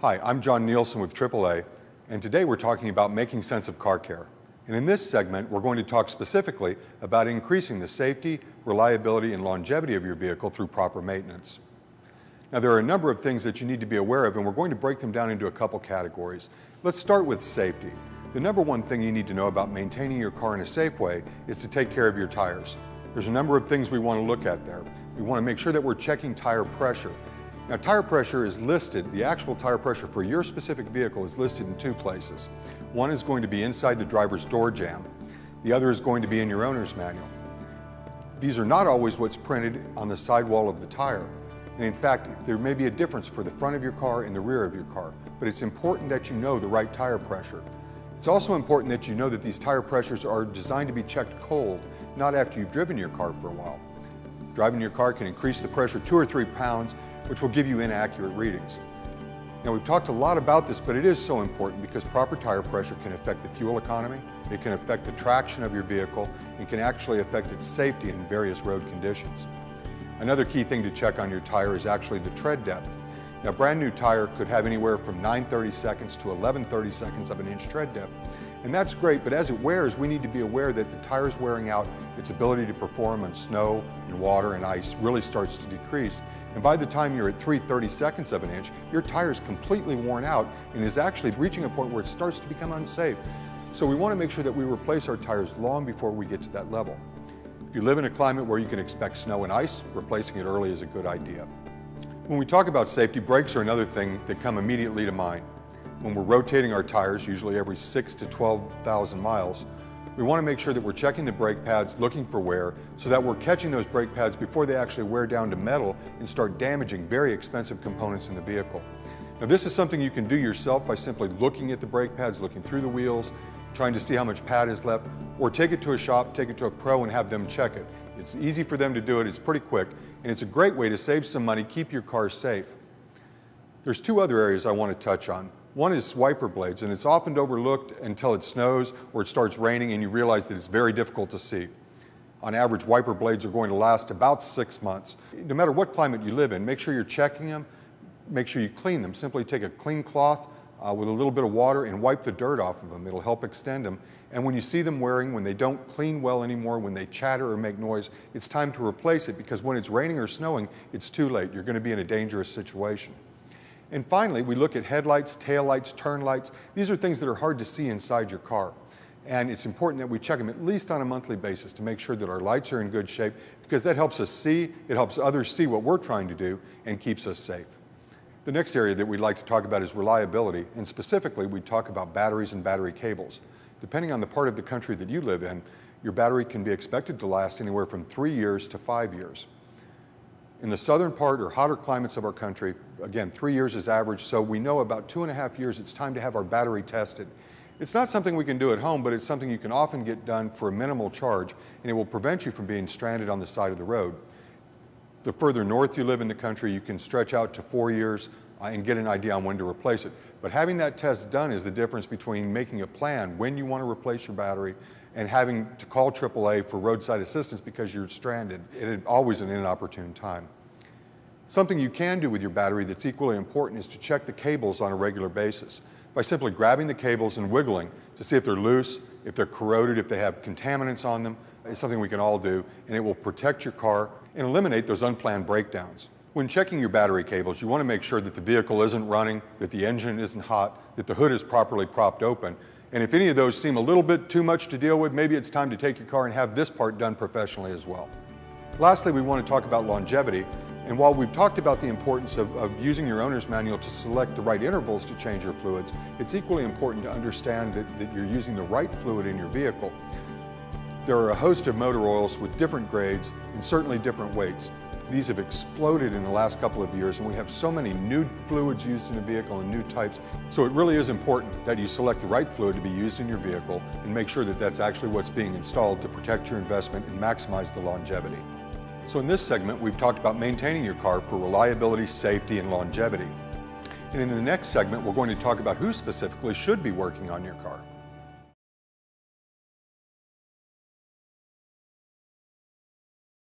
Hi, I'm John Nielsen with AAA, and today we're talking about making sense of car care. And in this segment, we're going to talk specifically about increasing the safety, reliability, and longevity of your vehicle through proper maintenance. Now, there are a number of things that you need to be aware of, and we're going to break them down into a couple categories. Let's start with safety. The number one thing you need to know about maintaining your car in a safe way is to take care of your tires. There's a number of things we want to look at there. We want to make sure that we're checking tire pressure. Now, tire pressure is listed, the actual tire pressure for your specific vehicle is listed in two places. One is going to be inside the driver's door jamb. The other is going to be in your owner's manual. These are not always what's printed on the sidewall of the tire. And in fact, there may be a difference for the front of your car and the rear of your car, but it's important that you know the right tire pressure. It's also important that you know that these tire pressures are designed to be checked cold, not after you've driven your car for a while. Driving your car can increase the pressure 2 or 3 pounds, which will give you inaccurate readings. Now, we've talked a lot about this, but it is so important because proper tire pressure can affect the fuel economy, it can affect the traction of your vehicle, and can actually affect its safety in various road conditions. Another key thing to check on your tire is actually the tread depth. Now, a brand new tire could have anywhere from 9/32 to 11/32 of an inch tread depth. And that's great, but as it wears, we need to be aware that the tire's wearing out, its ability to perform on snow and water and ice really starts to decrease. And by the time you're at 3/32 of an inch, your tire's completely worn out and is actually reaching a point where it starts to become unsafe. So we want to make sure that we replace our tires long before we get to that level. If you live in a climate where you can expect snow and ice, replacing it early is a good idea. When we talk about safety, brakes are another thing that come immediately to mind. When we're rotating our tires, usually every 6,000 to 12,000 miles, we want to make sure that we're checking the brake pads, looking for wear, so that we're catching those brake pads before they actually wear down to metal and start damaging very expensive components in the vehicle. Now, this is something you can do yourself by simply looking at the brake pads, looking through the wheels, trying to see how much pad is left, or take it to a shop, take it to a pro and have them check it. It's easy for them to do it, it's pretty quick, and it's a great way to save some money, keep your car safe. There's two other areas I want to touch on. One is wiper blades, and it's often overlooked until it snows or it starts raining and you realize that it's very difficult to see. On average, wiper blades are going to last about 6 months. No matter what climate you live in, make sure you're checking them, make sure you clean them. Simply take a clean cloth with a little bit of water and wipe the dirt off of them. It'll help extend them. And when you see them wearing, when they don't clean well anymore, when they chatter or make noise, it's time to replace it because when it's raining or snowing, it's too late. You're going to be in a dangerous situation. And finally, we look at headlights, taillights, turn lights. These are things that are hard to see inside your car. And it's important that we check them at least on a monthly basis to make sure that our lights are in good shape because that helps us see, it helps others see what we're trying to do and keeps us safe. The next area that we'd like to talk about is reliability, and specifically we talk about batteries and battery cables. Depending on the part of the country that you live in, your battery can be expected to last anywhere from 3 years to 5 years. In the southern part or hotter climates of our country, again, 3 years is average, so we know about 2.5 years it's time to have our battery tested. It's not something we can do at home, but it's something you can often get done for a minimal charge, and it will prevent you from being stranded on the side of the road. The further north you live in the country, you can stretch out to 4 years and get an idea on when to replace it. But having that test done is the difference between making a plan when you want to replace your battery and having to call AAA for roadside assistance because you're stranded. It is always an inopportune time. Something you can do with your battery that's equally important is to check the cables on a regular basis by simply grabbing the cables and wiggling to see if they're loose, if they're corroded, if they have contaminants on them. It's something we can all do, and it will protect your car and eliminate those unplanned breakdowns. When checking your battery cables, you want to make sure that the vehicle isn't running, that the engine isn't hot, that the hood is properly propped open. And if any of those seem a little bit too much to deal with, maybe it's time to take your car and have this part done professionally as well. Lastly, we want to talk about longevity. And while we've talked about the importance of using your owner's manual to select the right intervals to change your fluids, it's equally important to understand that you're using the right fluid in your vehicle. There are a host of motor oils with different grades and certainly different weights. These have exploded in the last couple of years, and we have so many new fluids used in the vehicle and new types. So it really is important that you select the right fluid to be used in your vehicle and make sure that that's actually what's being installed to protect your investment and maximize the longevity. So in this segment, we've talked about maintaining your car for reliability, safety, and longevity. And in the next segment, we're going to talk about who specifically should be working on your car.